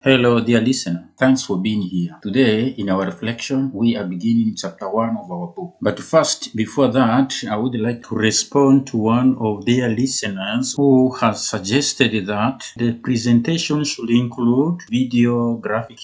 Hello, dear listener. Thanks for being here. Today, in our reflection, we are beginning chapter 1 of our book. But first, before that, I would like to respond to one of their listeners who has suggested that the presentation should include video, graphic,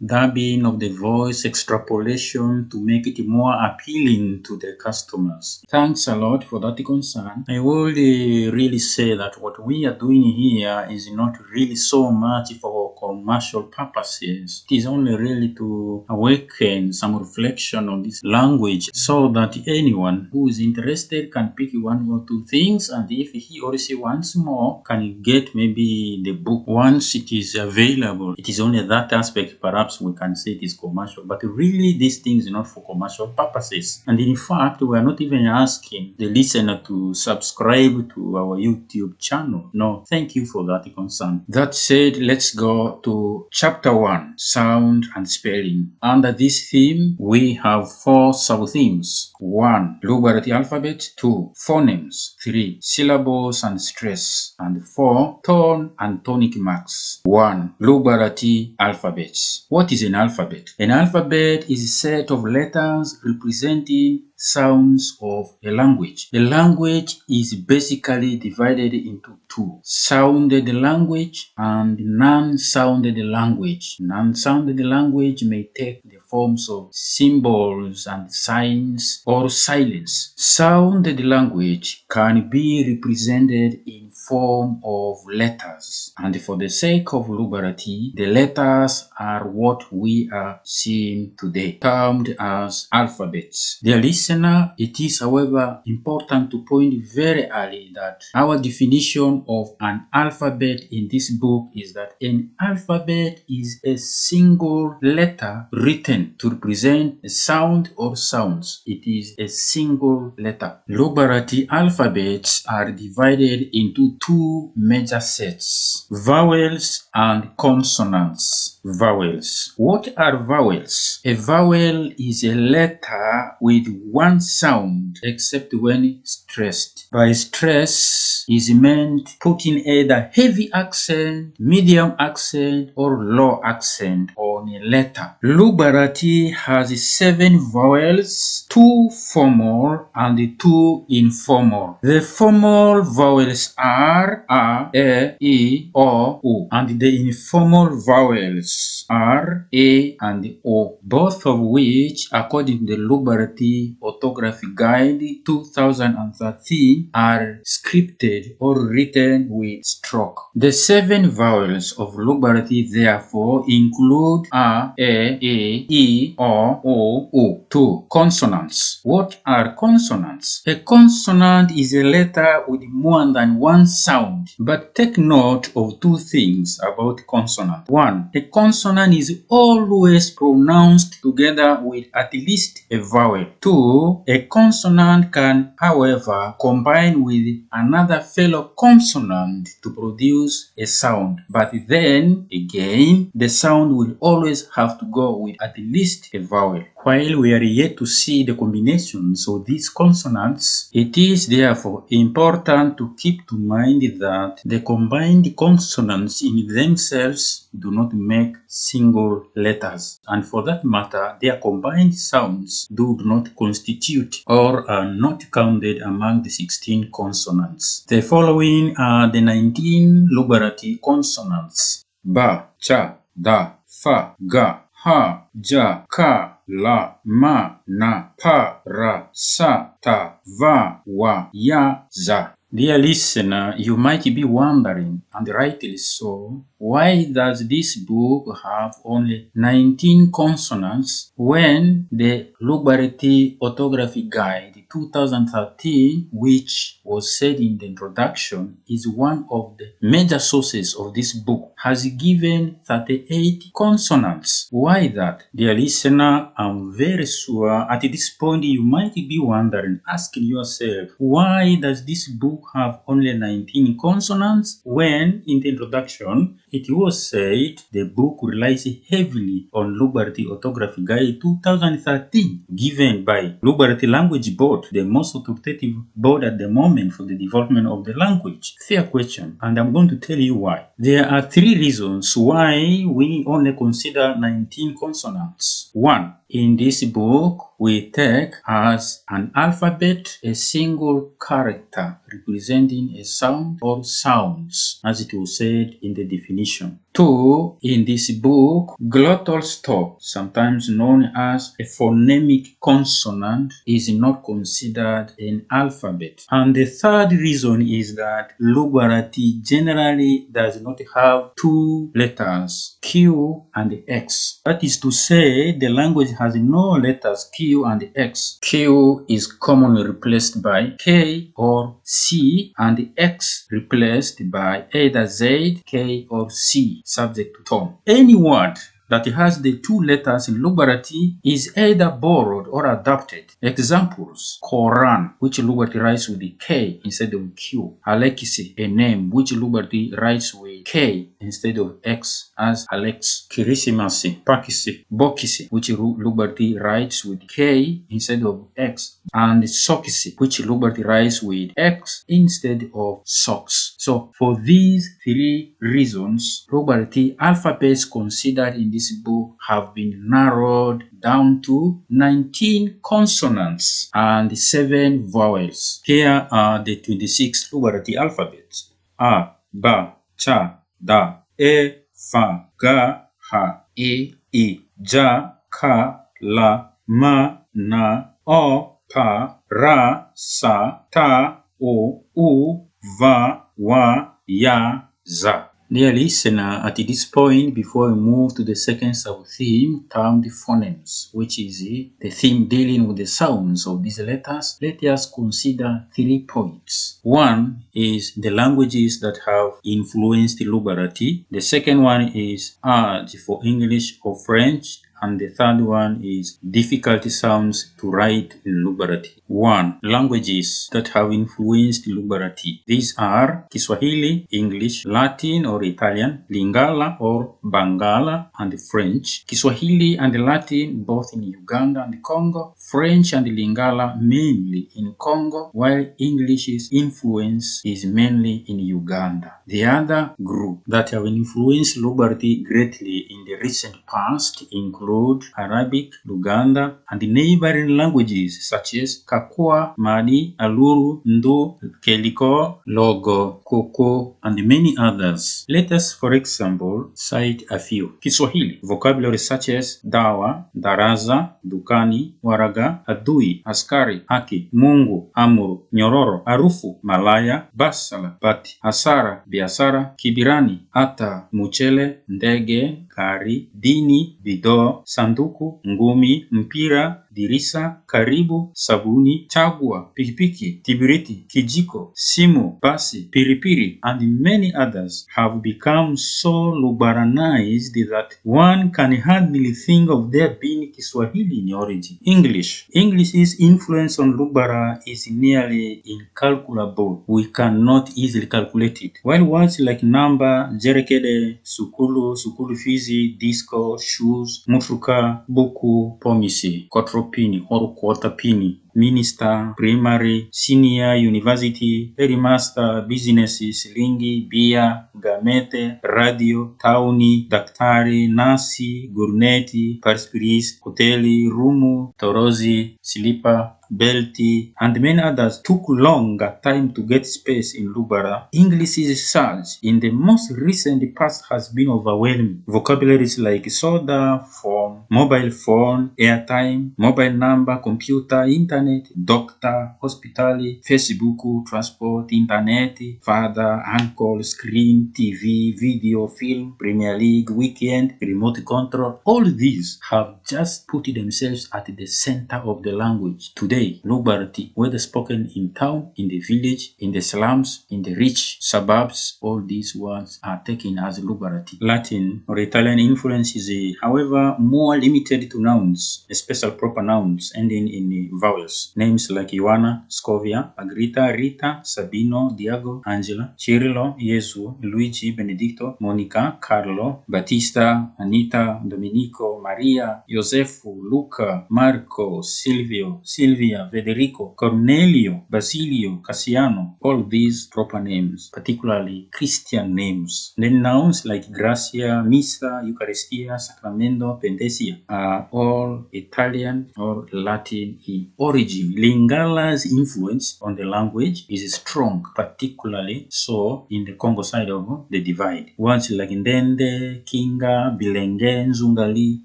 dubbing of the voice, extrapolation to make it more appealing to the customers. Thanks a lot for that concern. I would really say that what we are doing here is not really so much for commercial purposes. It is only really to awaken some reflection on this language so that anyone who is interested can pick one or two things, and if he or she wants more, can get maybe the book once it is available. It is only that aspect perhaps we can say it is commercial, but really these things are not for commercial purposes. And in fact, we are not even asking the listener to subscribe to our YouTube channel. No, thank you for that concern. That said, let's go to chapter 1, sound and spelling. Under this theme, we have 4 sub-themes. 1. Lugbarati alphabet. 2. Phonemes. 3. Syllables and stress. And 4. Tone and tonic marks. 1. Lugbarati alphabets. What is an alphabet? An alphabet is a set of letters representing sounds of a language. A language is basically divided into 2. Sounded language and non-sounded language. Non-sounded language may take the forms of symbols and signs or silence. Sounded language can be represented in form of letters. And for the sake of Lugbarati, the letters are what we are seeing today, termed as alphabets. Dear listener, it is however important to point very early that our definition of an alphabet in this book is that an alphabet is a single letter written to represent a sound or sounds. It is a single letter. Lugbarati alphabets are divided into 2 major sets: vowels and consonants. Vowels. What are vowels? A vowel is a letter with one sound except when stressed. By stress is meant putting either heavy accent, medium accent, or low accent on a letter. Lugbarati has 7 vowels, 2 formal and 2 informal. The formal vowels are a, e, o, u, and the informal vowels are a and o, both of which, according to the Lugbarati Orthography Guide 2013, are scripted or written with stroke. The 7 vowels of Lugbarati therefore include a, e, o, u. 2. Consonants. What are consonants? A consonant is a letter with more than one sound, but take note of 2 things about consonant. 1. A consonant is always pronounced together with at least a vowel. 2. A consonant can, however, combine with another fellow consonant to produce a sound, but then again the sound will always have to go with at least a vowel. While we are yet to see the combinations of these consonants, it is therefore important to keep to mind that the combined consonants in themselves do not make single letters, and for that matter, their combined sounds do not constitute or are not counted among the 16 consonants. The following are the 19 Lugbarati consonants: ba, cha, da, fa, ga, ha, ja, ka, la, ma, na, pa, ra, sa, ta, va, wa, ya, za. Dear listener, you might be wondering, and rightly so, why does this book have only 19 consonants when the Lugbarati Orthography Guide 2013, which was said in the introduction, is one of the major sources of this book, has given 38 consonants? Why that? Dear listener, I'm very sure at this point you might be wondering, asking yourself, why does this book have only 19 consonants when Then, in the introduction, it was said the book relies heavily on Lugbarati Orthography Guide 2013, given by Lugbarati Language Board, the most authoritative board at the moment for the development of the language. Fair question, and I'm going to tell you why. There are 3 reasons why we only consider 19 consonants. 1. In this book, we take as an alphabet a single character representing a sound or sounds, as it was said in the definition. 2. In this book, glottal stop, sometimes known as a phonemic consonant, is not considered an alphabet. And the third reason is that Lugbarati generally does not have 2 letters, Q and X. That is to say, the language has no letters Q and X. Q is commonly replaced by K or C, and X replaced by either Z, K, or C, subject to tone. Any word that has the 2 letters in Lugbarati is either borrowed or adopted. Examples: Quran, which Lugbarati writes with the K instead of Q. Alexi, a name which Lugbarati writes with K instead of X, as Alex. Kirisimasi, Pakisi, Bokisi, which Lugbarati writes with K instead of X, and Sokisi, which Lugbarati writes with X instead of socks. So, for these 3 reasons, Lugbarati alphabets considered in this book have been narrowed down to 19 consonants and 7 vowels. Here are the 26 Lugbarati alphabets: A, Ba, Cha, Da, E, Fa, Ga, Ha, I, Ja, Ka, La, Ma, Na, O, Pa, Ra, Sa, Ta, O, U, Va, Wa, Ya, Za. Dear listener, at this point, before we move to the second sub-theme termed phonemes, which is the theme dealing with the sounds of these letters, let us consider 3 points. 1 is the languages that have influenced Lugbarati. The second one is art for English or French. And the third one is difficulty sounds to write in Lugbarati. 1. Languages that have influenced Lugbarati. These are Kiswahili, English, Latin or Italian, Lingala or Bangala, and French. Kiswahili and Latin both in Uganda and Congo. French and Lingala mainly in Congo, while English's influence is mainly in Uganda. The other group that have influenced Lugbarati greatly in the recent past include Arabic, Luganda, and the neighboring languages such as Kakwa, Madi, Aluru, Ndu, Keliko, Logo, Koko, and many others. Let us, for example, cite a few. Kiswahili, vocabulary such as dawa, daraza, dukani, waraga, adui, askari, haki, Mungu, amuru, nyororo, arufu, malaya, basala, bati, hasara, biashara, kibirani, ata, muchele, ndege, gari, dini, bidoo, sanduku, ngumi, mpira, dirisa, karibu, sabuni, chagua, pikipiki, kibiriti, kijiko, simu, basi, piripiri, and many others have become so Lugbaranized that one can hardly think of there being Kiswahili in origin. English's influence on Lugbara is nearly incalculable. We cannot easily calculate it. While words like number, jerekede, sukulu, sukulu fizi, disco, shoes, mufuka, buku, pomisi, kotropini or quarterpini, minister, primary, senior, university, headmaster, businesses, lingi, bia, gamete, radio, tauni, daktari, nasi, gurneti, perspiris, hoteli, rumu, torozi, silipa, belti, and many others took longer time to get space in Lugbara. English's surge in the most recent past has been overwhelming. Vocabularies like soda, phone, mobile phone, airtime, mobile number, computer, internet, doctor, hospital, Facebook, transport, internet, father, uncle, screen, TV, video, film, Premier League, weekend, remote control. All these have just put themselves at the center of the language. Today, Lugbarati, whether spoken in town, in the village, in the slums, in the rich suburbs, all these words are taken as Lugbarati. Latin or Italian influence is, however, more limited to nouns, special proper nouns ending in vowels. Names like Ioana, Scovia, Agrita, Rita, Sabino, Diego, Angela, Cirillo, Jesu, Luigi, Benedicto, Monica, Carlo, Battista, Anita, Domenico, Maria, Josefo, Luca, Marco, Silvio, Silvia, Federico, Cornelio, Basilio, Cassiano, all these proper names, particularly Christian names. Then nouns like Gracia, Missa, Eucharistia, Sacramento, Pentesia are all Italian or Latin in origin. Lingala's influence on the language is strong, particularly so in the Congo side of the divide. Words like Ndende, Kinga, Bilenge, Nzungali,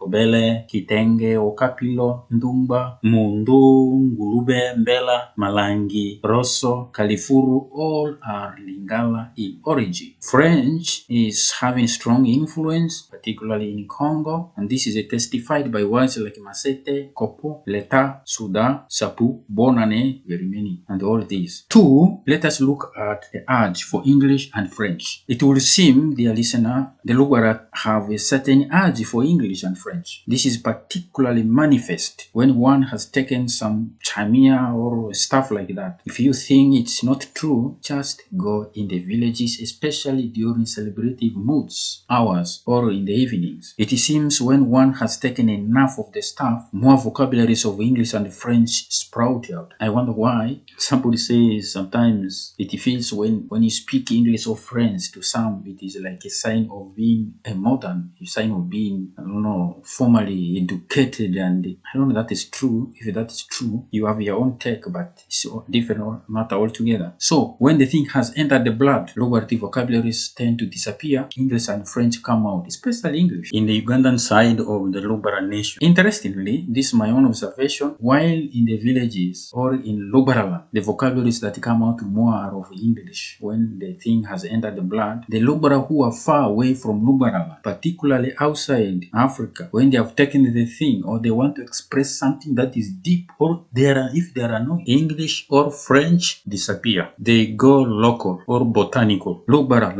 Obele, Kitenge, Okapilo, Ndumba, Mundu, Ngulube, Mbela, Malangi, Rosso, Kalifuru, all are Lingala in origin. French is having strong influence, particularly in Congo, and this is testified by words like Masete, Kopo, Leta, Suda, Sapu, Bonane, very many, and all these. 2. Let us look at the urge for English and French. It will seem, dear listener, the Lugbara have a certain urge for English and French. This is particularly manifest when one has taken some chamia or stuff like that. If you think it's not true, just go in the villages, especially during celebrative moods, hours, or in the evenings. It seems when one has taken enough of the stuff, more vocabularies of English and French sprout out. I wonder why. Somebody says sometimes it feels when you speak English or French to some, it is like a sign of being a modern, a sign of being, I don't know, formally educated, and I don't know that is true. If that is true, you have your own take, but it's a different matter altogether. So when the thing has entered the blood, Lugbarati vocabularies tend to disappear. English and French come out, especially English, in the Ugandan side of the Lugbara nation. Interestingly, this is my own observation, while in the villages or in Lugbara, the vocabularies that come out more are of English. When the thing has entered the blood, the Lugbara who are far away from Lugbara, particularly outside Africa, when they have taken the thing or they want to express something that is deep, or if there are no English or French, disappear. They go local or botanical. Lugbara,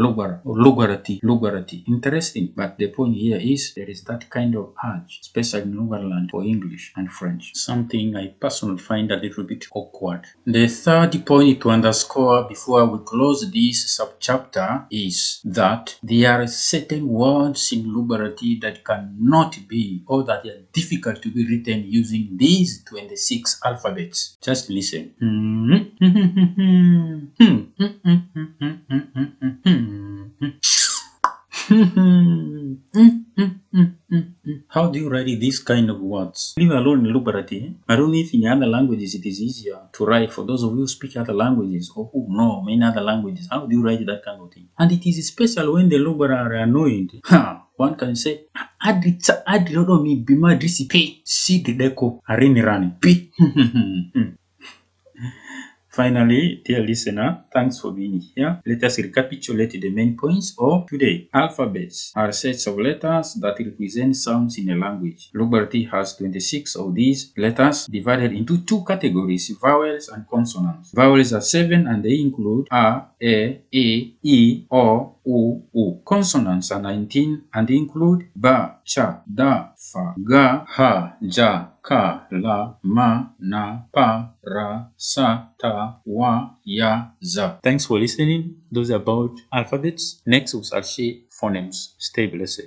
or Lugbarati. Interesting, but the point here is there is that kind of urge, especially in Lugarland, for English and French. Something I personally find a little bit awkward. The third point to underscore before we close this subchapter is that there are certain words in Lugbarati that cannot be, or that are difficult to be written using these 26 alphabets. Just listen. How do you write these kind of words? Leave alone in Lugbarati. I don't know if in other languages it is easier to write. For those of you who speak other languages or who know many other languages, how do you write that kind of thing? And it is special when the Lugbara are annoyed. One can say, Adri mi bima disipe, si deko arini rani. Pi. Finally, dear listener, thanks for being here. Let us recapitulate the main points of today. Alphabets are sets of letters that represent sounds in a language. Lugbarati has 26 of these letters divided into two categories, vowels and consonants. Vowels are 7 and they include A, E, O, U. Consonants are 19 and they include Ba, Cha, Da, Fa, Ga, Ha, Ja, Ka, La, Ma, Na, Pa, Ra, Sa, Ta, Wa, Ya, Za. Thanks for listening. Those are about alphabets. Next we shall see phonemes. Stay blessed.